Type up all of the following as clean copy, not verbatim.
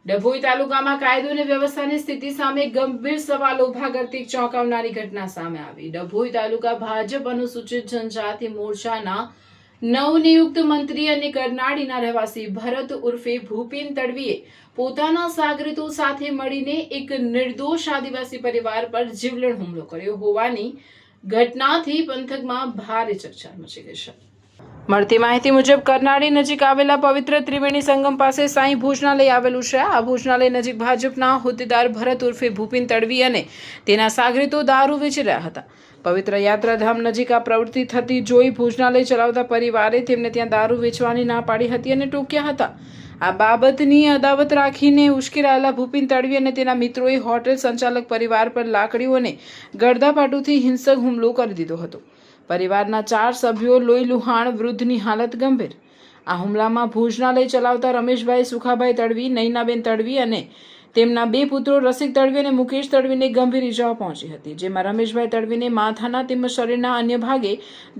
ડભોઈ તાલુકામાં કાયદો અને વ્યવસ્થાની સ્થિતિ સામે ગંભીર સવાલો ઉભા કરતી એક ચોંકાવનારી ઘટના સામે આવી। ડભોઈ તાલુકા ભાજપ અનુસૂચિત જનજાતિ મોરચાના નવનિયુક્ત મંત્રી અને કરનાળીના રહેવાસી ભરત ઉર્ફે ભૂપિન તડવીએ પોતાના સાગરીતો સાથે મળીને એક નિર્દોષ આદિવાસી પરિવાર પર જીવલેણ હુમલો કર્યો હોવાની ઘટનાથી પંથકમાં ભારે ચર્ચા મચી ગઈ છે। મળતી માહિતી મુજબ કરનાળી નજીક આવેલા પવિત્ર ત્રિવેણી સંગમ પાસે સાંઈ ભોજનાલય આવેલું છે। આ ભોજનાલય નજીક ભાજપના હોદ્દેદાર ભરત ઉર્ફે ભૂપિન તડવી અને તેના સાગરીતો દારૂ વેચી રહ્યા હતા। પવિત્ર યાત્રાધામ નજીક આ પ્રવૃત્તિ થતી જોઈ ભોજનાલય ચલાવતા પરિવારે તેમને ત્યાં દારૂ વેચવાની ના પાડી હતી અને ટોક્યા હતા। આ બાબતની અદાવત રાખીને ઉશ્કેરાયેલા ભૂપિન તડવી અને તેના મિત્રોએ હોટેલ સંચાલક પરિવાર પર લાકડીઓ અને ગળદાપાટુથી હિંસક હુમલો કરી દીધો હતો। પરિવારના 4 સભ્યો લોહી લુહાણ, વૃદ્ધની હાલત ગંભીર। આ હુમલામાં ભોજનાલય ચલાવતા રમેશભાઈ સુખાભાઈ તડવી, નૈનાબેન તડવી અને તેમના 2 પુત્રો રસિક તડવી અને મુકેશ તડવીને ગંભીર ઈજાઓ પહોંચી હતી, જેમાં રમેશભાઈ તડવીને માથાના તેમજ શરીરના અન્ય ભાગે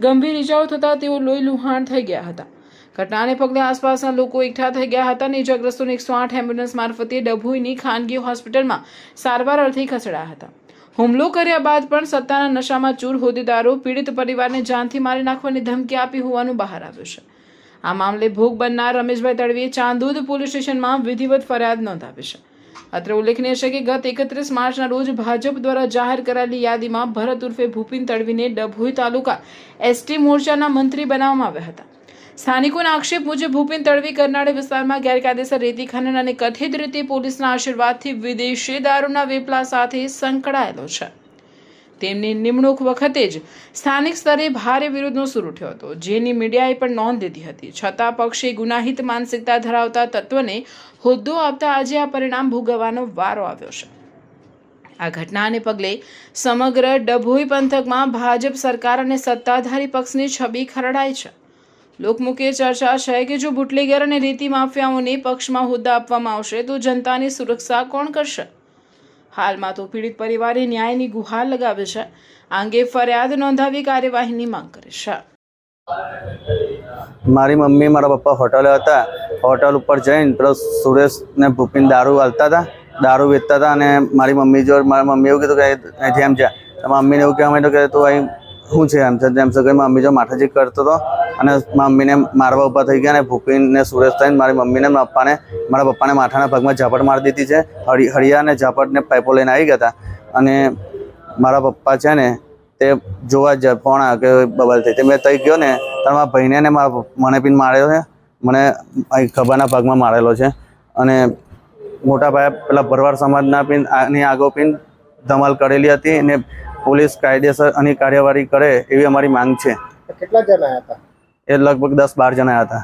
ગંભીર ઈજાઓ થતાં તેઓ લોહી લુહાણ થઈ ગયા હતા। ઘટનાને પગલે આસપાસના લોકો એકઠા થઈ ગયા હતા અને ઈજાગ્રસ્તોને 108 એમ્બ્યુલન્સ મારફતે ડભોઈની ખાનગી હોસ્પિટલમાં સારવાર અર્થે ખસેડાયા હતા। હુમલો કર્યા બાદ પણ સત્તાના નશામાં ચૂર હોદ્દેદારો પીડિત પરિવારને જાનથી મારી નાખવાની ધમકી આપી હોવાનું બહાર આવ્યું છે। આ મામલે ભોગ બનનાર રમેશભાઈ તડવીએ ચાંદોદ પોલીસ સ્ટેશનમાં વિધિવત ફરિયાદ નોંધાવી છે। અત્રે ઉલ્લેખનીય છે કે ગત 31 માર્ચના રોજ ભાજપ દ્વારા જાહેર કરાયેલી યાદીમાં ભરત ઉર્ફે ભૂપિન તડવીને ડભોઈ તાલુકા એસટી મોરચાના મંત્રી બનાવવામાં આવ્યા હતા। સ્થાનિકોના આક્ષેપ મુજબ ભૂપિન તડવી કરનાળી વિસ્તારમાં ગેરકાયદેસર રેતી ખનન અને કથિત રીતે પોલીસના આશીર્વાદથી વિદેશી દારૂના વેપલા સાથે સંકળાયેલો છે। તેમની નિમણૂક વખતે જ સ્થાનિક સ્તરે ભારે વિરોધનો સૂર ઉઠ્યો હતો, જેની મીડિયાએ પણ નોંધ લીધી હતી। છતાં પક્ષે ગુનાહિત માનસિકતા ધરાવતા તત્વને હોદ્દો આપતા આજે આ પરિણામ ભોગવવાનો વારો આવ્યો છે। આ ઘટનાને પગલે સમગ્ર ડભોઈ પંથકમાં ભાજપ સરકાર અને સત્તાધારી પક્ષની છબી ખરડાઈ છે। લોકમુખે ચર્ચા છે કે જો બુટલેગર અને રેતી માફિયાઓને પક્ષમાં હોદ્દા આપવામાં આવશે તો જનતાની સુરક્ષા કોણ કરશે? હાલમાં તો પીડિત પરિવારે ન્યાયની ગુહાર લગાવી છે। આ અંગે ફરિયાદ નોંધાવી કાર્યવાહીની માંગ કરી છે। મારી મમ્મી મારા પપ્પા હોટલે હતા। હોટલ ઉપર જઈને પેલો સુરેશ ને ભૂપિન દારૂ હાલતા હતા, દારૂ વેચતા હતા અને મારી મમ્મી જો મારી મમ્મી એવું કીધું કે અહીંથી એમ છે। મમ્મીને એવું કહેવા માંડ્યું કે તું અહીં શું છે એમ છે કે મમ્મી જો માથાજી કરતો હતો અને મમ્મીને મારવા ઊભા થઈ ગયા અને ભૂપિનને સુરેશ થઈને મારી મમ્મીને મારા પપ્પાને માથાના ભાગમાં ઝાપટ મારી દીધી છે। હળિયા અને ઝાપટને પાઇપો લઈને આવી ગયા હતા અને મારા પપ્પા છે ને તે જોવા જ ફોન આવ્યો કે બબલ થઈ, તે મેં તઈ ગયો ને ત્યારે મારા ભાઈને ને મને પીને માર્યો છે, મને અહીં ખભાના ભાગમાં મારેલો છે અને મોટા ભાઈ પેલા ભરવાડ સમાજના પીન આની આગો પીન ધમાલ કરેલી હતી અને પોલીસ કાયદેસર આની કાર્યવાહી કરે એવી અમારી માંગ છે। કેટલા જણા હતા? એ લગભગ 10-12 જણા હતા।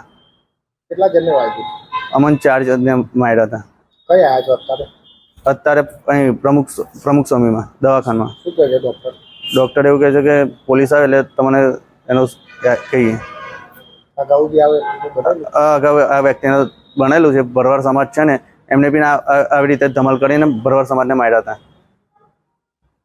કેટલા જણને વાગ્યું? અમને 4 જણને માર્યા હતા। કઈ આવ્યા છો અત્યારે? અત્યારે અહીં પ્રમુખ સ્વામીમાં દવાખાનામાં। શું કહે છે ડૉક્ટર? ડૉક્ટર એવું કહે છે કે પોલીસ આવે એટલે તમને એનું કહીએ। અગાઉ બી આવે અગાઉ આ વ્યક્તિને બનેલું છે, ભરવાડ સમાજ છે ને એમને બી આવી રીતે ધમાલ કરીને ભરવાડ સમાજને માર્યા હતા।